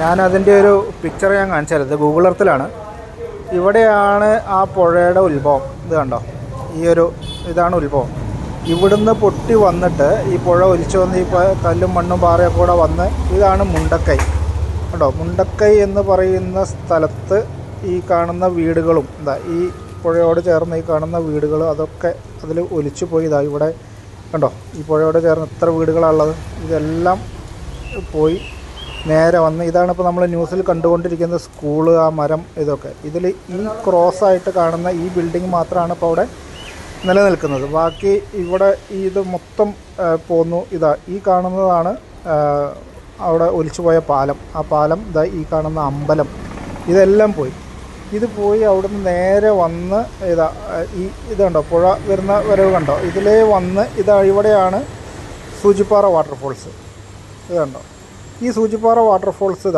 ഞാനതിൻ്റെ ഒരു പിക്ചർ ഞാൻ കാണിച്ചു തരാം. ഇത് ഗൂഗിൾ എർത്തിലാണ്. ഇവിടെയാണ് ആ പുഴയുടെ ഉത്ഭവം. ഇത് കണ്ടോ, ഇതാണ് ഉത്ഭവം. ഇവിടുന്ന് പൊട്ടി വന്നിട്ട് ഈ പുഴ ഒലിച്ചു വന്ന് ഈ കല്ലും മണ്ണും പാറയൊക്കെ കൂടെ വന്ന് ഇതാണ് മുണ്ടക്കൈ. കണ്ടോ, മുണ്ടക്കൈ എന്ന് പറയുന്ന സ്ഥലത്ത് ഈ കാണുന്ന വീടുകളും ഈ പുഴയോട് ചേർന്ന് ഈ കാണുന്ന വീടുകൾ അതൊക്കെ അതിൽ ഒലിച്ചു പോയി. ഇവിടെ കണ്ടോ, ഈ പുഴയോട് ചേർന്ന് എത്ര വീടുകളാണുള്ളത്. ഇതെല്ലാം പോയി നേരെ വന്ന് ഇതാണ് ഇപ്പോൾ നമ്മൾ ന്യൂസിൽ കണ്ടുകൊണ്ടിരിക്കുന്ന സ്കൂള്, ആ മരം, ഇതൊക്കെ. ഇതിൽ ഈ ക്രോസായിട്ട് കാണുന്ന ഈ ബിൽഡിംഗ് മാത്രമാണ് ഇപ്പോൾ അവിടെ നിലനിൽക്കുന്നത്. ബാക്കി ഇവിടെ ഇത് മൊത്തം പോന്നു. ഈ കാണുന്നതാണ് അവിടെ ഒലിച്ചുപോയ പാലം. ആ പാലം, ഈ കാണുന്ന അമ്പലം, ഇതെല്ലാം പോയി. ഇത് പോയി അവിടുന്ന് നേരെ വന്ന് ഇത് കണ്ടോ, പുഴ വരുന്ന വരവ് കണ്ടോ, ഇതിലേ വന്ന് ഇവിടെയാണ് സൂചിപ്പാറ വാട്ടർഫോൾസ്. ഇത് കണ്ടോ, ഈ സൂചിപ്പാറ വാട്ടർഫോൾസ്